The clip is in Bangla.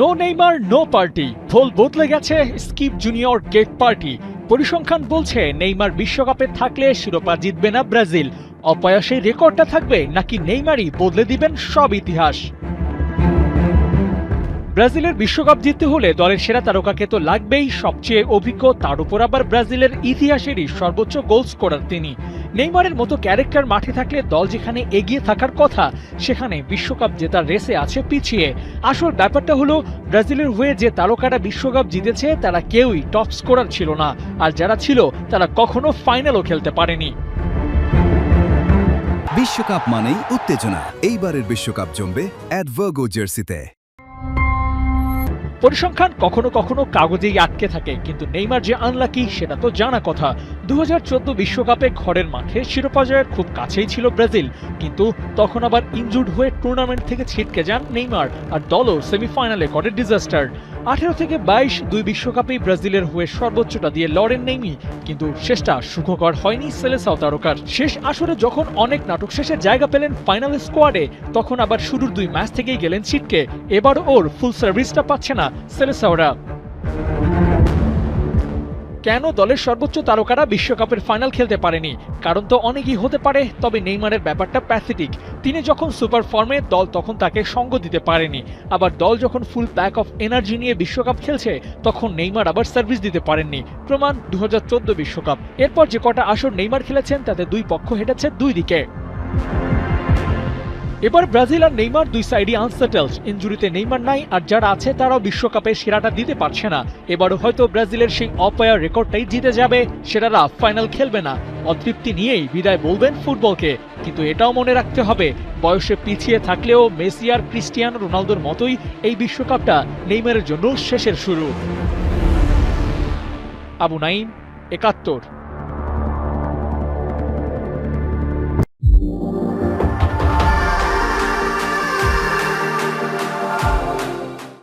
নো নেইমার নো পার্টি, ভোল বদলে গেছে স্কিপ জুনিয়র কেক পার্টি। পরিসংখ্যান বলছে নেইমার বিশ্বকাপে থাকলে শিরোপা জিতবে না ব্রাজিল। অপয়াসের রেকর্ডটা থাকবে নাকি নেইমারই বদলে দিবেন সব ইতিহাস? ব্রাজিলের বিশ্বকাপ জিততে হলে দলের সেরা তারকাকে তো লাগবেই, সবচেয়ে অভিজ্ঞ, তার উপর আবার ব্রাজিলের ইতিহাসেরই সর্বোচ্চ গোল স্কোরার তিনি। নেইমারের মতো ক্যারেক্টার মাঠে থাকলে দল যেখানে এগিয়ে থাকার কথা সেখানে বিশ্বকাপ জেতার রেসে আছে পিছিয়ে। আসল ব্যাপারটা হলো ব্রাজিলের হয়ে যে তারকারা বিশ্বকাপ জিতেছে তারা কেউই টপ স্কোরার ছিল না, আর যারা ছিল তারা কখনো ফাইনালও খেলতে পারেনি। বিশ্বকাপ মানেই উত্তেজনা। এইবারের বিশ্বকাপ জমবে অ্যাডভার্গো জার্সিতে। পরিসংখ্যান কখনো কখনো কাগজেই আটকে থাকে, কিন্তু নেইমার যে আনলাকি সেটা তো জানা কথা। 2014 বিশ্বকাপে ঘরের মাঠে শিরোপা জয়ের খুব কাছেই ছিল ব্রাজিল, কিন্তু তখন আবার ইনজুর্ড হয়ে টুর্নামেন্ট থেকে ছিটকে যান নেইমার, আর দলও সেমিফাইনালে করে ডিজাস্টার। 18 থেকে 22 দুই বিশ্বকাপেই ব্রাজিলের হয়ে সর্বোচ্চটা দিয়ে লড়েন নেইমি, কিন্তু শেষটা সুখকর হয়নি সেলেসাও তারকার। শেষ আসরে যখন অনেক নাটক শেষে জায়গা পেলেন ফাইনাল স্কোয়াডে, তখন আবার শুরুর দুই ম্যাচ থেকেই গেলেন ছিটকে। এবার ওর ফুল সার্ভিসটা পাচ্ছে না সেলেসাওরা। কেন দলের সর্বোচ্চ তারকারা বিশ্বকাপের ফাইনাল খেলতে পারেনি? কারণ তো অনেকই হতে পারে, তবে নেইমারের ব্যাপারটা প্যাথেটিক। তিনি যখন সুপার ফর্মে, দল তখন তাকে সঙ্গ দিতে পারেনি। আবার দল যখন ফুল প্যাক অফ এনার্জি নিয়ে বিশ্বকাপ খেলছে, তখন নেইমার আবার সার্ভিস দিতে পারেননি। প্রমাণ 2014 বিশ্বকাপ। এরপর যে কটা আসর নেইমার খেলেছেন তাতে দুই পক্ষ হেঁটেছে দুই দিকে। এবার ব্রাজিল আর নেইমার দুই সাইডই আনসেটেলড। ইনজুরিতে নেইমার নাই, আর যারা আছে তারাও বিশ্বকাপে সেরাটা দিতে পারছে না। এবারও হয়তো ব্রাজিলের সেই অপয়ার রেকর্ডটাই জিতে যাবে, সেরারা ফাইনাল খেলবে না। অতৃপ্তি নিয়েই বিদায় বলবেন ফুটবলকে। কিন্তু এটাও মনে রাখতে হবে, বয়সে পিছিয়ে থাকলেও মেসি আর ক্রিস্টিয়ানো রোনালদোর মতোই এই বিশ্বকাপটা নেইমারের জন্য শেষের শুরু। আবু নাইম, ৭১।